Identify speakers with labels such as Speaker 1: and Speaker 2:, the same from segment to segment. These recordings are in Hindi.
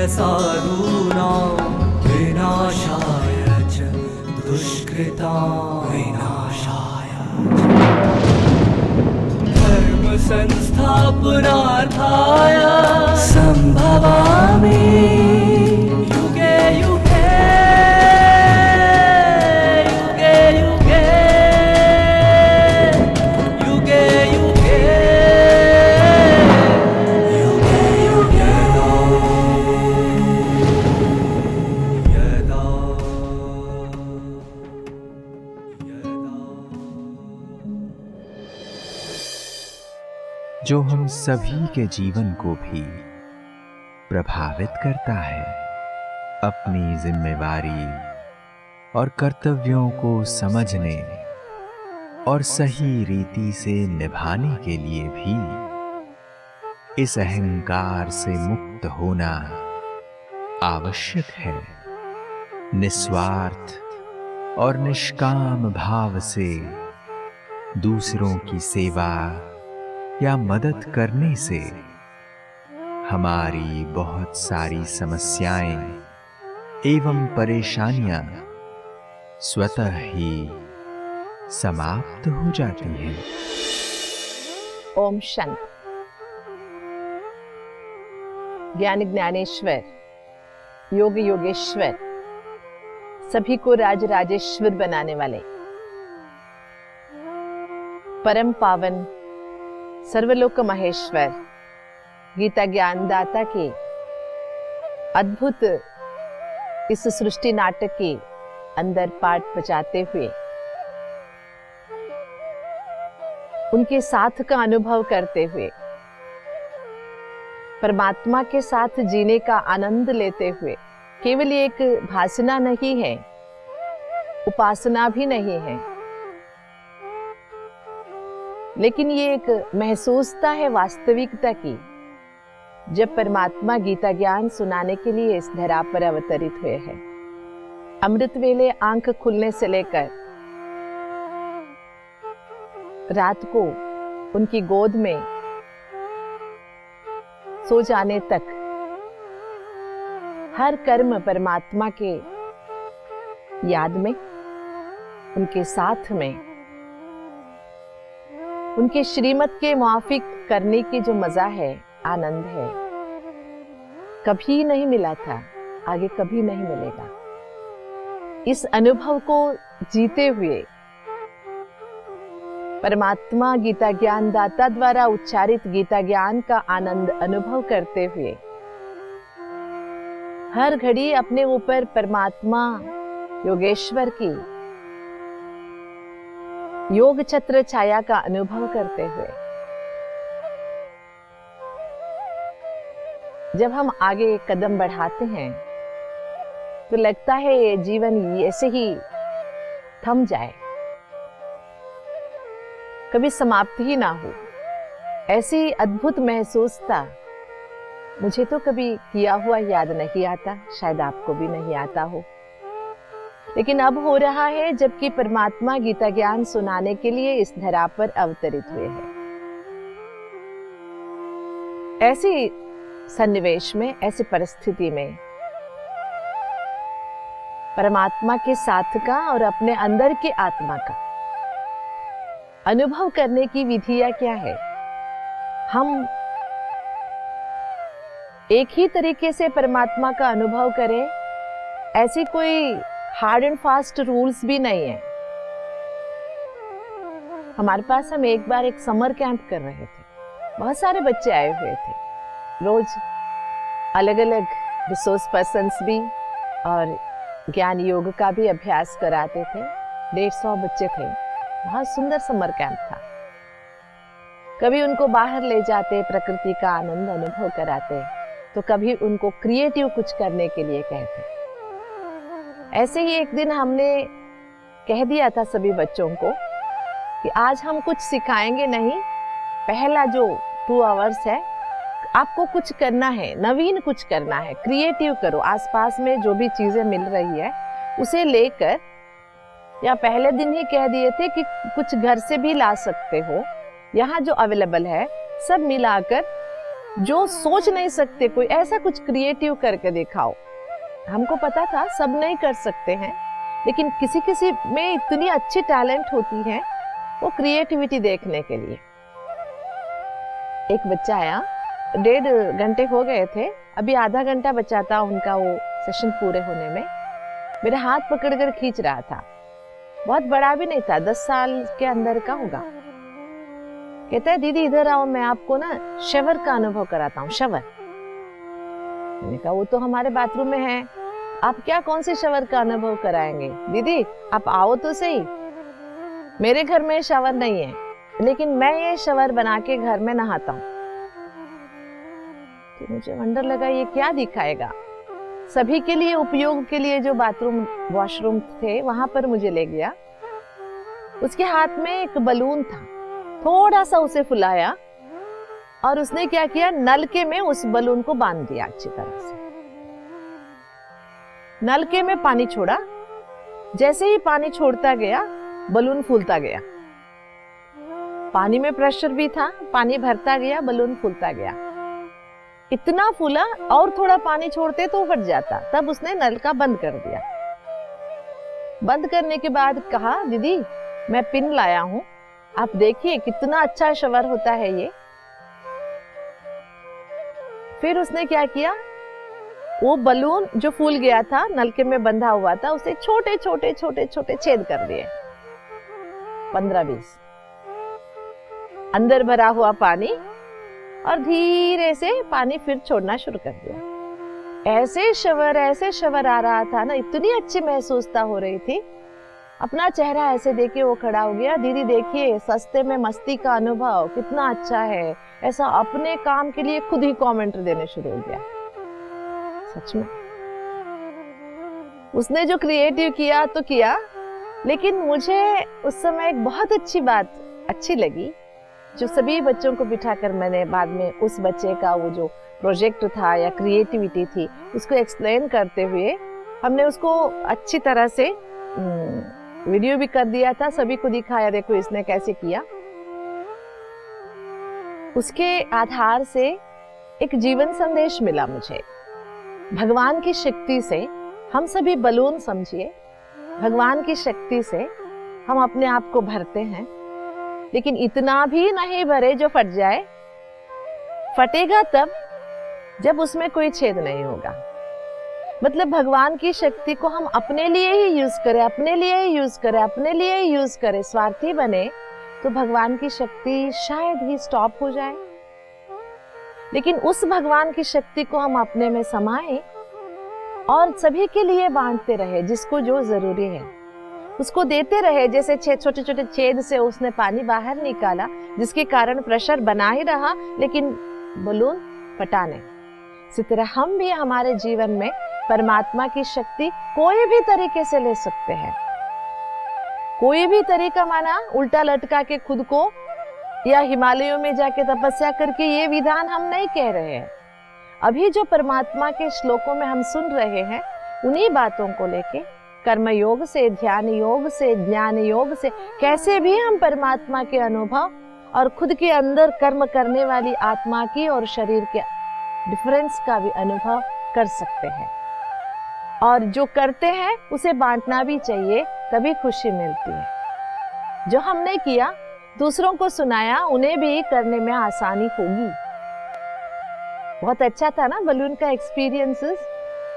Speaker 1: साधूनां विनाशाय च दुष्कृतां विनाशाय धर्म संस्थापनार्थाय संभवामि युगे युगे युगे युगे युगे युगे युगे युगे यदा
Speaker 2: जो हम सभी के जीवन को भी प्रभावित करता है, अपनी जिम्मेवारी और कर्तव्यों को समझने और सही रीति से निभाने के लिए भी इस अहंकार से मुक्त होना आवश्यक है। निस्वार्थ और निष्काम भाव से दूसरों की सेवा या मदद करने से हमारी बहुत सारी समस्याएं एवं परेशानियां स्वतः ही समाप्त हो जाती हैं।
Speaker 3: ओम शांति। ज्ञान ज्ञानेश्वर, योग योगेश्वर, सभी को राज राजेश्वर बनाने वाले परम पावन सर्वलोक महेश्वर गीता ज्ञान दाता के अद्भुत इस सृष्टि नाटक के अंदर पाठ बजाते हुए उनके साथ का अनुभव करते हुए परमात्मा के साथ जीने का आनंद लेते हुए, केवल एक भाषणा नहीं है, उपासना भी नहीं है, लेकिन ये एक महसूसता है वास्तविकता की। जब परमात्मा गीता ज्ञान सुनाने के लिए इस धरा पर अवतरित हुए हैं, अमृत वेले आंख खुलने से लेकर रात को उनकी गोद में सो जाने तक हर कर्म परमात्मा के याद में, उनके साथ में, उनके श्रीमत के मुआफिक करने की जो मजा है, आनंद है, कभी नहीं मिला था, आगे कभी नहीं मिलेगा। इस अनुभव को जीते हुए परमात्मा गीता ज्ञान दाता द्वारा उच्चारित गीता ज्ञान का आनंद अनुभव करते हुए हर घड़ी अपने ऊपर परमात्मा योगेश्वर की योग छत्र छाया का अनुभव करते हुए जब हम आगे कदम बढ़ाते हैं तो लगता है ये जीवन ऐसे ही थम जाए, कभी समाप्त ही ना हो। ऐसी अद्भुत महसूसता मुझे तो कभी किया हुआ याद नहीं आता, शायद आपको भी नहीं आता हो, लेकिन अब हो रहा है जबकि परमात्मा गीता ज्ञान सुनाने के लिए इस धरा पर अवतरित हुए हैं। ऐसी सन्निवेश में, ऐसी परिस्थिति में परमात्मा के साथ का और अपने अंदर के आत्मा का अनुभव करने की विधियां क्या है? हम एक ही तरीके से परमात्मा का अनुभव करें, ऐसी कोई हार्ड एंड फास्ट रूल्स भी नहीं है। हमारे पास हम एक बार एक समर कैंप कर रहे थे, बहुत सारे बच्चे आए हुए थे, रोज अलग अलग रिसोर्स पर्सन्स भी और ज्ञान योग का भी अभ्यास कराते थे। 150 बच्चे थे, बहुत सुंदर समर कैंप था। कभी उनको बाहर ले जाते, प्रकृति का आनंद अनुभव कराते, तो कभी उनको क्रिएटिव कुछ करने के लिए कहते। ऐसे ही एक दिन हमने कह दिया था सभी बच्चों को कि आज हम कुछ सिखाएंगे नहीं, पहला जो 2 आवर्स है आपको कुछ करना है, नवीन कुछ करना है, क्रिएटिव करो। आसपास में जो भी चीजें मिल रही है उसे लेकर, या पहले दिन ही कह दिए थे कि कुछ घर से भी ला सकते हो, यहाँ जो अवेलेबल है सब मिलाकर जो सोच नहीं सकते कोई, ऐसा कुछ क्रिएटिव करके दिखाओ। हमको पता था सब नहीं कर सकते हैं, लेकिन किसी किसी में इतनी अच्छी टैलेंट होती है वो क्रिएटिविटी देखने के लिए। एक बच्चा आया, 1.5 घंटे हो गए थे, अभी आधा घंटा बचा था उनका वो सेशन पूरे होने में। मेरा हाथ पकड़कर खींच रहा था, बहुत बड़ा भी नहीं था, 10 साल के अंदर का होगा। कहता है दीदी इधर आओ, मैं आपको ना शवर का अनुभव कराता हूँ। शवर, मैंने कहा वो तो हमारे बाथरूम में है, आप क्या कौन से शवर का अनुभव कराएंगे? दीदी आप आओ तो सही, मेरे घर में शवर नहीं है, लेकिन मैं ये शवर बना के घर में नहाता हूँ। तो मुझे वंडर लगा ये क्या दिखाएगा। सभी के लिए उपयोग के लिए जो बाथरूम वॉशरूम थे वहां पर मुझे ले गया। उसके हाथ में एक बलून था, थोड़ा सा उसे फुलाया और उसने क्या किया, नलके में उस बलून को बांध दिया अच्छी तरह से। नलके में पानी छोड़ा, जैसे ही पानी छोड़ता गया बलून फूलता गया। पानी में प्रेशर भी था, पानी भरता गया, बलून फूलता गया। इतना फूला और थोड़ा पानी छोड़ते तो फट जाता। तब उसने नलका बंद कर दिया। बंद करने के बाद कहा दीदी मैं पिन लाया हूं, आप देखिए कितना अच्छा शवर होता है ये। फिर उसने क्या किया, वो बलून जो फूल गया था नलके में बंधा हुआ था, उसे छोटे छोटे छोटे छोटे छेद कर दिए, 15-20। अंदर भरा हुआ पानी और धीरे से पानी फिर छोड़ना शुरू कर दिया। ऐसे शवर आ रहा था ना, इतनी अच्छी महसूसता हो रही थी। अपना चेहरा ऐसे देखे वो खड़ा हो गया, दीदी देखिए सस्ते में मस्ती का अनुभव कितना अच्छा है। ऐसा अपने काम के लिए खुद ही कमेंट देने शुरू हो गया। सच में उसने जो क्रिएटिव किया तो किया, लेकिन मुझे उस समय एक बहुत अच्छी बात अच्छी लगी, जो सभी बच्चों को बिठाकर मैंने बाद में उस बच्चे का वो जो प्रोजेक्ट था या क्रिएटिविटी थी उसको एक्सप्लेन करते हुए हमने उसको अच्छी तरह से वीडियो भी कर दिया था, सभी को दिखाया देखो इसने कैसे किया। उसके आधार से एक जीवन संदेश मिला मुझे। भगवान की शक्ति से हम सभी बलून समझिए, भगवान की शक्ति से हम अपने आप को भरते हैं, लेकिन इतना भी नहीं भरे जो फट जाए। फटेगा तब जब उसमें कोई छेद नहीं होगा। मतलब भगवान की शक्ति को हम अपने लिए ही यूज करें, अपने लिए ही यूज करें, अपने लिए ही यूज करें, स्वार्थी बने तो भगवान की शक्ति शायद ही स्टॉप हो जाए। लेकिन उस भगवान की शक्ति को हम अपने में समाएं और सभी के लिए बांटते रहे, जिसको जो जरूरी है उसको देते रहे। जैसे छोटे छोटे छेद से उसने पानी बाहर निकाला, जिसके कारण प्रेशर बना ही रहा लेकिन बलून फटा नहीं। इसी तरह हम भी हमारे जीवन में परमात्मा की शक्ति कोई भी तरीके से ले सकते हैं। कोई भी तरीका माना उल्टा लटका के खुद को या हिमालयों में जाके तपस्या करके, ये विधान हम नहीं कह रहे हैं। अभी जो परमात्मा के श्लोकों में हम सुन रहे हैं उन्हीं बातों को लेके कर्म योग से, ध्यान योग से, ज्ञान योग से कैसे भी हम परमात्मा के अनुभव और खुद के अंदर कर्म करने वाली आत्मा की और शरीर के डिफरेंस का भी अनुभव कर सकते हैं। और जो करते हैं उसे बांटना भी चाहिए, तभी खुशी मिलती है। जो हमने किया दूसरों को सुनाया, उन्हें भी करने में आसानी होगी। बहुत अच्छा था ना बलून का एक्सपीरियंसेस।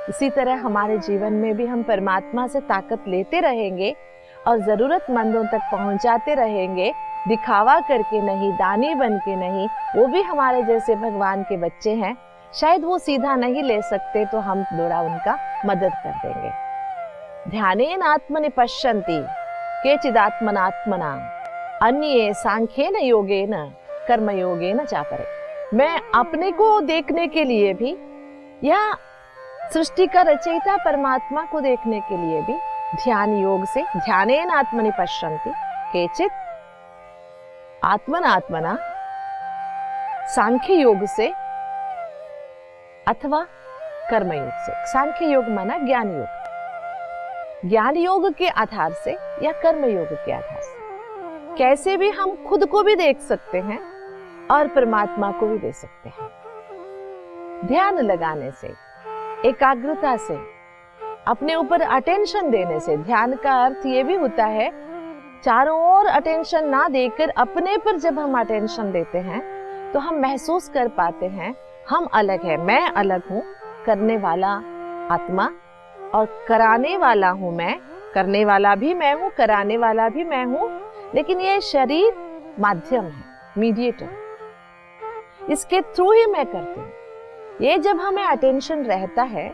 Speaker 3: इसी तरह हमारे जीवन में भी हम परमात्मा से ताकत लेते रहेंगे और जरूरतमंदों तक पहुंचाते रहेंगे, दिखावा करके नहीं, दानी बन के नहीं। वो भी हमारे जैसे भगवान के बच्चे हैं, शायद वो सीधा नहीं ले सकते तो हम थोड़ा उनका मदद कर देंगे। ध्यानेन आत्मनि पश्यन्ति केचिदात्मनात्मना अन्ये सांख्येन योगेन कर्मयोगेन चापरे। मैं अपने को देखने के लिए भी या सृष्टि का रचयिता परमात्मा को देखने के लिए भी ध्यान योग से, ध्यानेन आत्मनि पश्यन्ति केचित आत्मना सांख्य योग से अथवा कर्म योग से। सांख्य योग माना ज्ञान योग, ज्ञान योग के आधार से या कर्म योग के आधार से कैसे भी हम खुद को भी देख सकते हैं और परमात्मा को भी दे सकते हैं। ध्यान लगाने से, एकाग्रता से, अपने ऊपर अटेंशन देने से। ध्यान का अर्थ ये भी होता है चारों ओर अटेंशन ना देकर अपने पर जब हम अटेंशन देते हैं तो हम महसूस कर पाते हैं हम अलग है, मैं अलग हूँ, करने वाला आत्मा और कराने वाला हूँ मैं, करने वाला भी मैं हूँ, कराने वाला भी मैं हूँ, लेकिन ये शरीर माध्यम है, मीडिएटर, इसके थ्रू ही मैं करती हूँ। ये जब हमें अटेंशन रहता है,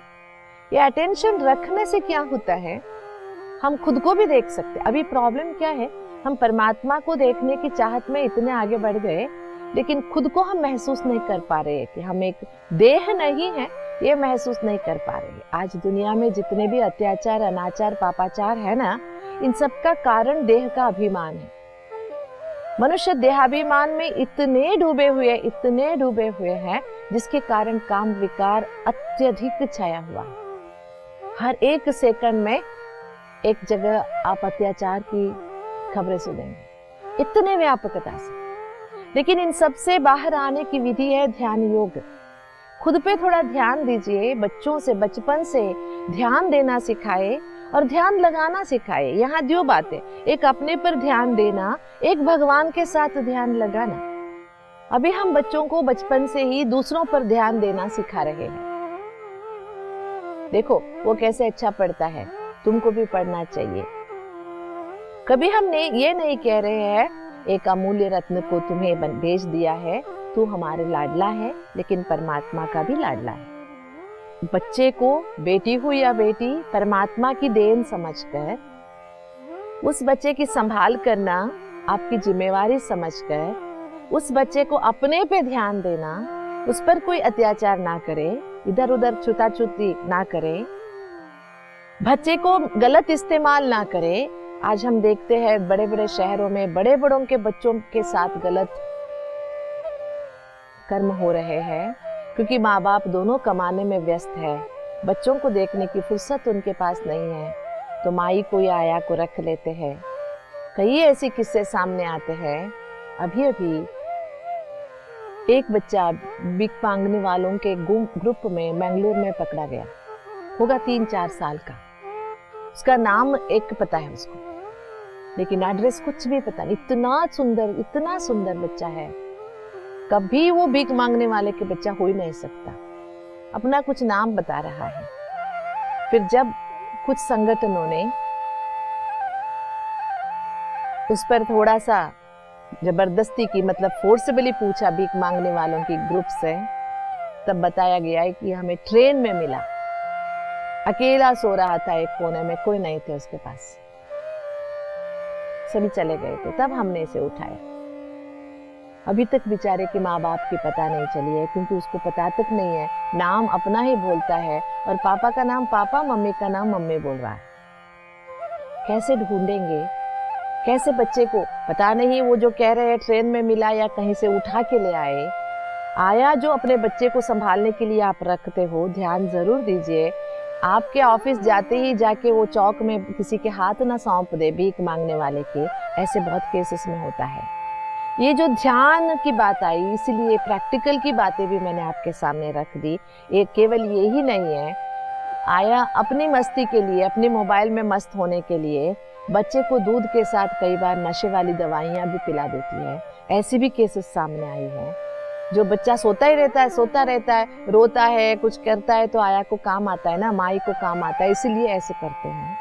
Speaker 3: ये अटेंशन रखने से क्या होता है, हम खुद को भी देख सकते हैं। अभी प्रॉब्लम क्या है, हम परमात्मा को देखने की चाहत में इतने आगे बढ़ गए, लेकिन खुद को हम महसूस नहीं कर पा रहे कि हम एक देह नहीं है, ये महसूस नहीं कर पा रहे। आज दुनिया में जितने भी अत्याचार, अनाचार, पापाचार है ना, इन सब का कारण देह का अभिमान है। मनुष्य देहाभिमान में इतने डूबे हुए हैं जिसके कारण काम विकार अत्यधिक छाया हुआ है। हर एक सेकंड में एक जगह आप अत्याचार की खबरें सुनेंगे, इतने व्यापकता से। लेकिन इन सब से बाहर आने की विधि है ध्यान योग। खुद पे थोड़ा ध्यान दीजिए, बच्चों से बचपन से ध्यान देना सिखाए और ध्यान लगाना सिखाए। यहाँ दो बातें, एक अपने पर ध्यान देना, एक भगवान के साथ ध्यान लगाना। अभी हम बच्चों को बचपन से ही दूसरों पर ध्यान देना सिखा रहे हैं। देखो वो कैसे अच्छा पढ़ता है, तुमको भी पढ़ना चाहिए। कभी हमने ये नहीं कह रहे हैं एक अमूल्य रत्न को तुम्हें भेज दिया है, तू हमारे लाडला है, लेकिन परमात्मा का भी लाडला है। बच्चे को, बेटी हो या बेटी, परमात्मा की देन समझकर उस बच्चे की संभाल करना आपकी जिम्मेवारी समझकर उस बच्चे को अपने पे ध्यान देना, उस पर कोई अत्याचार ना करे, इधर उधर छूताछूती ना करे, बच्चे को गलत इस्तेमाल ना करे। आज हम देखते हैं बड़े बड़े शहरों में बड़े बड़ों के बच्चों के साथ गलत कर्म हो रहे हैं, क्योंकि माँ बाप दोनों कमाने में व्यस्त है, बच्चों को देखने की फुर्सत उनके पास नहीं है, तो माई को या आया को रख लेते हैं। कई ऐसे किस्से सामने आते हैं। अभी एक बच्चा भीख मांगने वालों के ग्रुप में मैंगलोर में पकड़ा गया, होगा 3-4 साल का। उसका नाम एक पता है उसको, लेकिन एड्रेस कुछ भी पता नहीं। इतना सुंदर बच्चा है, कभी वो भीख मांगने वाले के बच्चा हो ही नहीं सकता। अपना कुछ नाम बता रहा है। फिर जब कुछ संगठनों ने उस पर थोड़ा सा जबरदस्ती की, मतलब फोर्सबली पूछा भीख मांगने वालों की ग्रुप से, तब बताया गया है कि हमें ट्रेन में मिला, अकेला सो रहा था एक कोने में, कोई नहीं थे उसके पास, सभी चले गए थे। तब हमने इसे उठाया। अभी तक बेचारे के माँ बाप की पता नहीं चली है, क्योंकि उसको पता तक नहीं है, नाम अपना ही बोलता है और पापा का नाम पापा, मम्मी का नाम मम्मी बोल रहा है। कैसे ढूंढेंगे, कैसे बच्चे को पता नहीं, वो जो कह रहे हैं ट्रेन में मिला या कहीं से उठा के ले आए। आया जो अपने बच्चे को संभालने के लिए आप रखते हो, ध्यान जरूर दीजिए। आपके ऑफिस जाते ही जाके वो चौक में किसी के हाथ ना सौंप दे भीख मांगने वाले के, ऐसे बहुत केसेस में होता है। ये जो ध्यान की बात आई, इसलिए प्रैक्टिकल की बातें भी मैंने आपके सामने रख दी। ये केवल ये ही नहीं है, आया अपनी मस्ती के लिए, अपने मोबाइल में मस्त होने के लिए बच्चे को दूध के साथ कई बार नशे वाली दवाइयाँ भी पिला देती है। ऐसी भी केसेस सामने आई है। जो बच्चा सोता रहता है, रोता है, कुछ करता है, तो आया को काम आता है ना, माई को काम आता है, इसीलिए ऐसे करते हैं।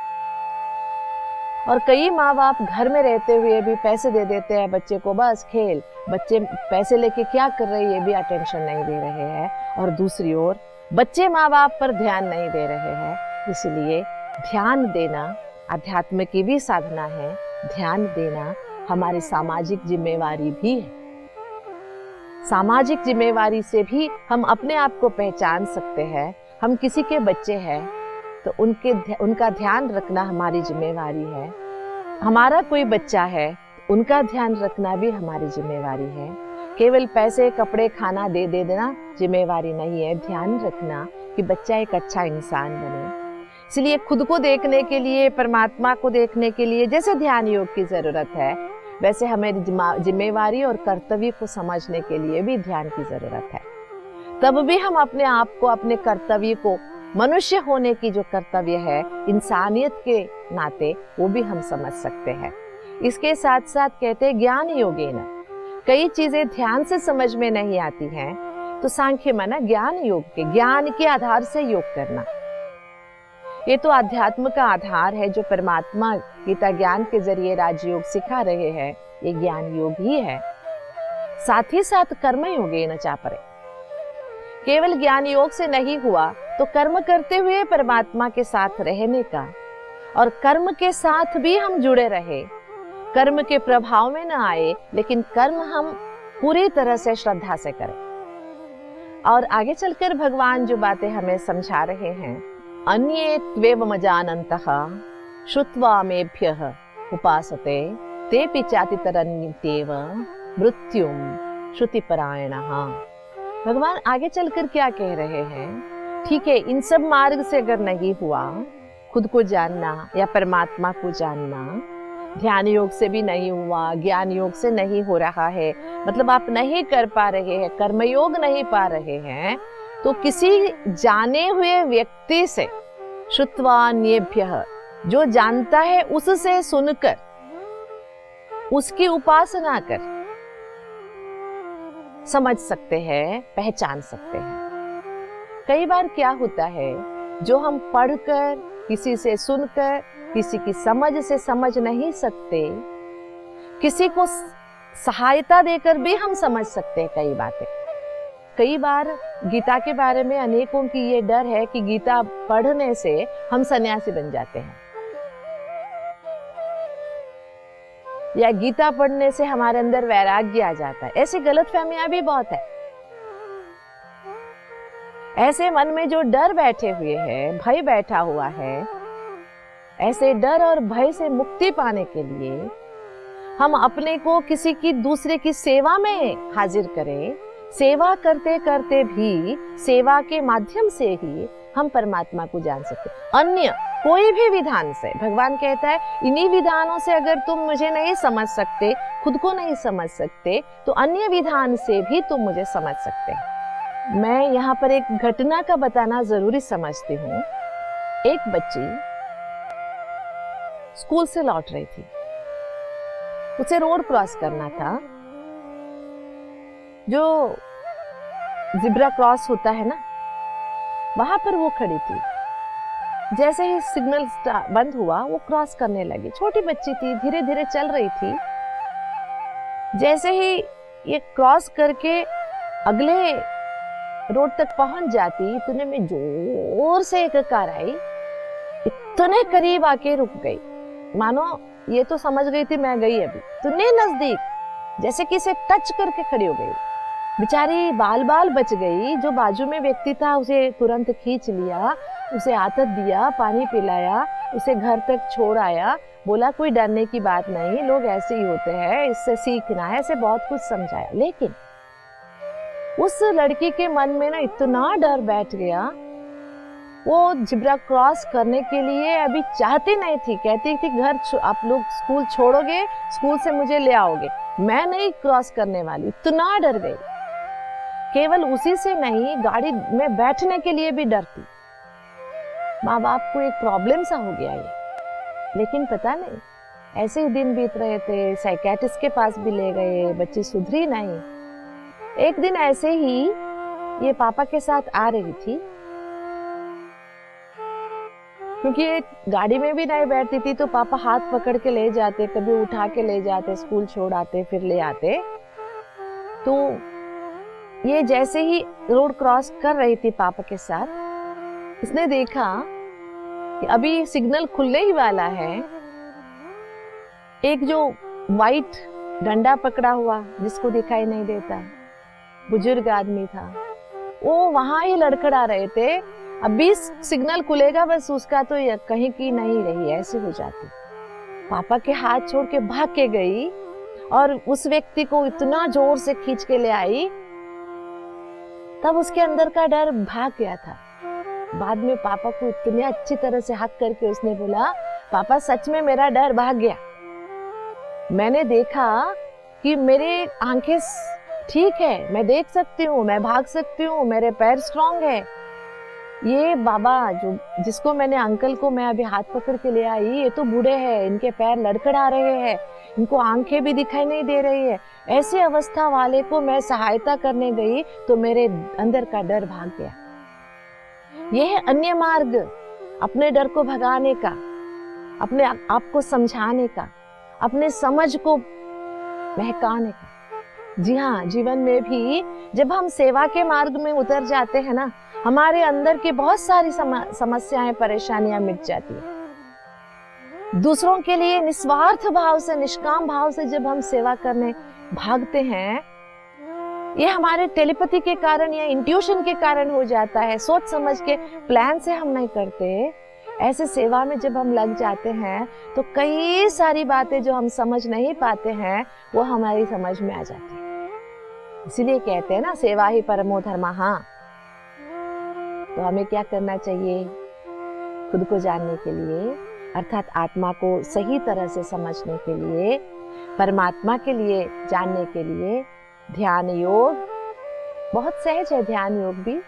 Speaker 3: और कई माँ बाप घर में रहते हुए भी पैसे दे देते हैं बच्चे को, बस खेल। बच्चे पैसे लेके क्या कर रहे हैं ये भी अटेंशन नहीं दे रहे हैं, और दूसरी ओर बच्चे माँ बाप पर ध्यान नहीं दे रहे हैं। इसलिए ध्यान देना अध्यात्म की भी साधना है। ध्यान देना हमारी सामाजिक जिम्मेवारी भी है। सामाजिक जिम्मेवारी से भी हम अपने आप को पहचान सकते हैं। हम किसी के बच्चे हैं तो उनका ध्यान रखना हमारी जिम्मेवारी है। हमारा कोई बच्चा है, उनका ध्यान रखना भी हमारी जिम्मेवारी है। केवल पैसे, कपड़े, खाना दे देना जिम्मेवारी नहीं है। ध्यान रखना कि बच्चा एक अच्छा इंसान बने। इसलिए खुद को देखने के लिए, परमात्मा को देखने के लिए जैसे ध्यान योग की जरूरत है, वैसे हमें जिम्मेवारी और कर्तव्य को समझने के लिए भी ध्यान की जरूरत है। तब भी हम अपने आप को, अपने कर्तव्य को, मनुष्य होने की जो कर्तव्य है, इंसानियत के नाते, वो भी हम समझ सकते हैं। इसके साथ साथ कहते हैं ज्ञान योगेन, कई चीजें ध्यान से समझ में नहीं आती हैं, तो सांख्य माना ज्ञान योग के, ज्ञान के आधार से योग करना। ये तो अध्यात्म का आधार है जो परमात्मा गीता ज्ञान के जरिए राजयोग सिखा रहे हैं, ये ज्ञान योग ही है। साथ ही साथ कर्म योगेन चापरे, केवल ज्ञान योग से नहीं हुआ तो कर्म करते हुए परमात्मा के साथ रहने का, और कर्म के साथ भी हम जुड़े रहे, कर्म के प्रभाव में न आए, लेकिन कर्म हम पूरी तरह से श्रद्धा से करें। और आगे चलकर भगवान जो बातें हमें समझा रहे हैं, अन्ये त्वेवमजानन्तः श्रुत्वा मेभ्यः उपासते तेऽपि चातितरन्त्येव मृत्युं श्रुतिपरायणः। भगवान आगे चलकर क्या कह रहे हैं, ठीक है, इन सब मार्ग से अगर नहीं हुआ, खुद को जानना या परमात्मा को जानना, ध्यान योग से भी नहीं हुआ, ज्ञान योग से नहीं हो रहा है, मतलब आप नहीं कर पा रहे हैं, कर्मयोग नहीं पा रहे हैं, तो किसी जाने हुए व्यक्ति से, श्रुत्वान्येभ्यः, जो जानता है उससे सुनकर, उसकी उपासना कर समझ सकते हैं, पहचान सकते हैं। कई बार क्या होता है, जो हम पढ़कर, किसी से सुनकर, किसी की समझ से समझ नहीं सकते, किसी को सहायता देकर भी हम समझ सकते हैं कई बातें। कई बार गीता के बारे में अनेकों की ये डर है कि गीता पढ़ने से हम सन्यासी बन जाते हैं, या गीता पढ़ने से हमारे अंदर वैराग्य आ जाता है। ऐसी गलतफहमियां भी बहुत है। ऐसे मन में जो डर बैठे हुए हैं, भय बैठा हुआ है, ऐसे डर और भय से मुक्ति पाने के लिए हम अपने को किसी की, दूसरे की सेवा में हाजिर करें। सेवा करते करते भी, सेवा के माध्यम से ही हम परमात्मा को जान सकते। अन्य कोई भी विधान से, भगवान कहता है इन्हीं विधानों से अगर तुम मुझे नहीं समझ सकते, खुद को नहीं समझ सकते, तो अन्य विधान से भी तुम मुझे समझ सकते हैं। मैं यहाँ पर एक घटना का बताना जरूरी समझती हूँ। एक बच्ची स्कूल से लौट रही थी, उसे रोड क्रॉस करना था, जो जिब्रा क्रॉस होता है ना, वहां पर वो खड़ी थी। जैसे ही सिग्नल बंद हुआ, वो क्रॉस करने लगी। छोटी बच्ची थी, धीरे धीरे चल रही थी। जैसे ही ये क्रॉस करके अगले रोड तक पहुंच जाती, इतने में जोर से एक कार आई, इतने करीब आके रुक गई, मानो ये तो समझ गई थी मैं गई अभी, इतने नजदीक, जैसे कि इसे टच करके खड़ी हो गई। बेचारी बाल बाल बच गई। जो बाजू में व्यक्ति था उसे तुरंत खींच लिया, उसे आदत दिया, पानी पिलाया, उसे घर तक छोड़ आया, बोला कोई डरने की बात नहीं, लोग ऐसे ही होते हैं, इससे सीखना है, ऐसे बहुत कुछ समझाया। लेकिन उस लड़की के मन में ना इतना डर बैठ गया, वो जिब्रा क्रॉस करने के लिए अभी चाहती नहीं थी। कहती थी घर आप लोग स्कूल छोड़ोगे, स्कूल से मुझे ले आओगे, मैं नहीं क्रॉस करने वाली। इतना डर गई, केवल उसी से नहीं, गाड़ी में बैठने के लिए भी डरती। माँ बाप को एक प्रॉब्लम सा हो गया ये, लेकिन पता नहीं, ऐसे ही दिन बीत रहे थे। साइकियाट्रिस्ट के पास भी ले गए, बच्ची सुधरी नहीं। एक दिन ऐसे ही ये पापा के साथ आ रही थी, क्योंकि ये गाड़ी में भी नहीं बैठती थी, तो पापा हाथ पकड़ के ले जाते, कभी उठा के ले जाते, स्कूल छोड़ आते, फिर ले आते। तो ये जैसे ही रोड क्रॉस कर रही थी पापा के साथ, इसने देखा कि अभी सिग्नल खुलने ही वाला है। एक जो वाइट डंडा पकड़ा हुआ, जिसको दिखाई नहीं देता, बुजुर्ग आदमी था, वो वहां ही लड़खड़ा रहे थे। अभी सिग्नल खुलेगा, बस उसका तो कहीं की नहीं रही, ऐसे हो जाती। पापा के हाथ छोड़ के भाग के गई और उस व्यक्ति को इतना जोर से खींच के ले आई, तब उसके अंदर का डर भाग गया था। बाद में पापा को इतनी अच्छी तरह से हक करके उसने बोला, पापा सच में मेरा डर भाग गया। मैंने देखा कि मेरे आंखें ठीक है, मैं देख सकती हूँ, मैं भाग सकती हूँ, मेरे पैर स्ट्रांग है। ये बाबा जो जिसको मैंने अंकल को मैं अभी हाथ पकड़ के ले आई, ये तो बूढ़े हैं, इनके पैर लड़खड़ा रहे हैं, इनको आंखें भी दिखाई नहीं दे रही है। ऐसे अवस्था वाले को मैं सहायता करने गई तो मेरे अंदर का डर भाग गया। यह है अन्य मार्ग, अपने डर को भगाने का, अपने आप को समझाने का, अपने समझ को महकाने का। जी हाँ, जीवन में भी जब हम सेवा के मार्ग में उतर जाते हैं ना, हमारे अंदर की बहुत सारी समस्याएं, परेशानियां मिट जाती है। दूसरों के लिए निस्वार्थ भाव से, निष्काम भाव से जब हम सेवा करने भागते हैं, ये हमारे टेलीपैथी के कारण या इंट्यूशन के कारण हो जाता है। सोच समझ के प्लान से हम नहीं करते। ऐसे सेवा में जब हम लग जाते हैं तो कई सारी बातें जो हम समझ नहीं पाते हैं वो हमारी समझ में आ जाती है। इसीलिए कहते हैं ना, सेवा ही परमो धर्मः। तो हमें क्या करना चाहिए? खुद को जानने के लिए, अर्थात आत्मा को सही तरह से समझने के लिए, परमात्मा के लिए जानने के लिए ध्यान योग बहुत सहज है। ध्यान योग भी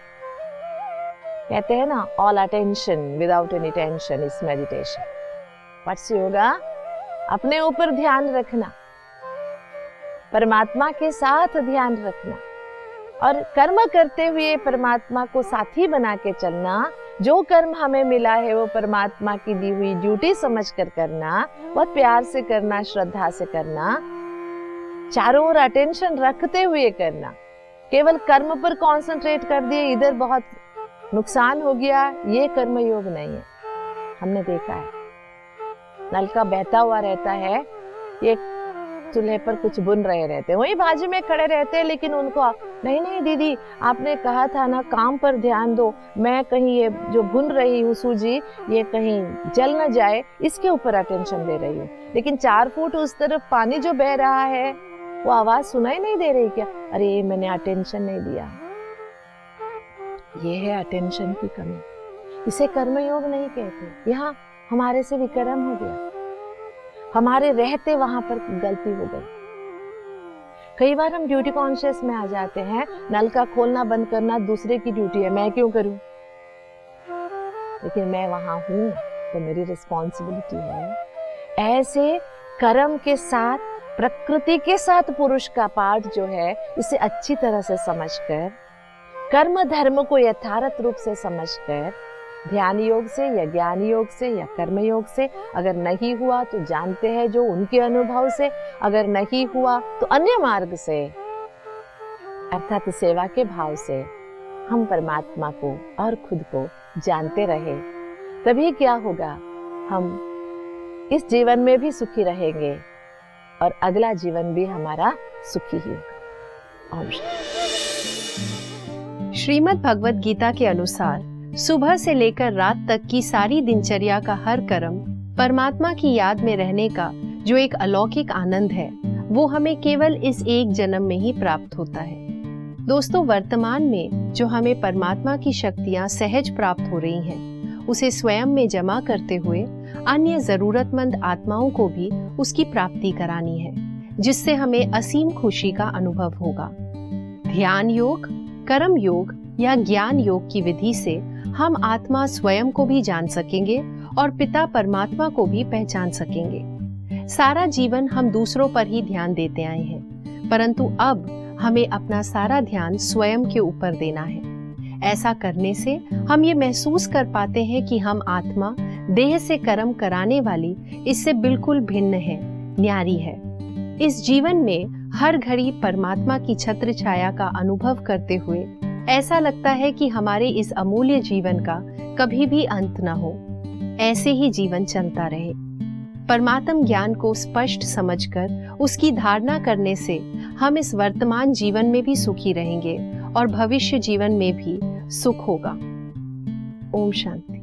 Speaker 3: कहते हैं ना, all attention without any tension is meditation. What's yoga? अपने ऊपर ध्यान रखना, परमात्मा के साथ ध्यान रखना और कर्म करते हुए परमात्मा को साथी बना के चलना। जो कर्म हमें मिला है वो परमात्मा की दी हुई ड्यूटी समझकर करना, बहुत प्यार से करना, श्रद्धा से करना, चारों ओर अटेंशन रखते हुए करना। केवल कर्म पर कंसंट्रेट कर दिए, इधर बहुत नुकसान हो गया, ये कर्म योग नहीं है। हमने देखा है, नलका बहता हुआ रहता है, ये चूल्हे पर कुछ बुन रहे रहते हैं, वही बाजू में खड़े रहते हैं, लेकिन उनको नहीं नहीं दीदी आपने कहा था ना काम पर ध्यान दो, मैं कहीं ये जो भुन रही हूँ सूजी ये कहीं जल न जाए, इसके ऊपर अटेंशन दे रही हूँ। लेकिन 4 फुट उस तरफ पानी जो बह रहा है वो आवाज सुनाई नहीं दे रही क्या? अरे मैंने अटेंशन नहीं दिया। ये है अटेंशन की कमी। इसे कर्मयोग नहीं कहते। यहाँ हमारे से विक्रम हो गया, हमारे रहते वहां पर गलती हो गई। कई बार हम ड्यूटी कॉन्शियस में आ जाते हैं, नल का खोलना बंद करना दूसरे की ड्यूटी है, मैं क्यों करूं? लेकिन मैं वहां हूं तो मेरी रिस्पॉन्सिबिलिटी है। ऐसे कर्म के साथ, प्रकृति के साथ पुरुष का पाठ जो है, इसे अच्छी तरह से समझकर, कर्म धर्म को यथार्थ रूप से समझकर, ध्यान योग से या ज्ञान योग से या कर्म योग से, अगर नहीं हुआ तो जानते हैं जो उनके अनुभव से, अगर नहीं हुआ तो अन्य मार्ग से, अर्थात सेवा के भाव से हम परमात्मा को और खुद को जानते रहे। तभी क्या होगा, हम इस जीवन में भी सुखी रहेंगे और अगला जीवन भी हमारा सुखी ही होगा। ओम शांति।
Speaker 4: श्रीमद् भगवत गीता के अनुसार सुबह से लेकर रात तक की सारी दिनचर्या का हर कर्म परमात्मा की याद में रहने का जो एक अलौकिक आनंद है, वो हमें केवल इस एक जन्म में ही प्राप्त होता है। दोस्तों, वर्तमान में जो हमें परमात्मा की शक्तियां सहज प्राप्त हो रही हैं, उसे स्वयं में जमा करते हुए अन्य जरूरतमंद आत्माओं को भी उसकी प्राप्ति करानी है, जिससे हमें असीम खुशी का अनुभव होगा। ध्यान योग, कर्म योग या ज्ञान योग की विधि से हम आत्मा स्वयं को भी जान सकेंगे और पिता परमात्मा को भी पहचान सकेंगे। सारा जीवन हम दूसरों पर ही ध्यान देते आए हैं, परंतु अब हमें अपना सारा ध्यान स्वयं के ऊपर देना है। ऐसा करने से हम ये महसूस कर पाते हैं कि हम आत्मा देह से कर्म कराने वाली इससे बिल्कुल भिन्न है, न्यारी है। इस जीवन में हर घड़ी परमात्मा की छत्र छाया का अनुभव करते हुए ऐसा लगता है कि हमारे इस अमूल्य जीवन का कभी भी अंत न हो, ऐसे ही जीवन चलता रहे। परमात्म ज्ञान को स्पष्ट समझकर उसकी धारणा करने से हम इस वर्तमान जीवन में भी सुखी रहेंगे और भविष्य जीवन में भी सुख होगा। ओम शांति।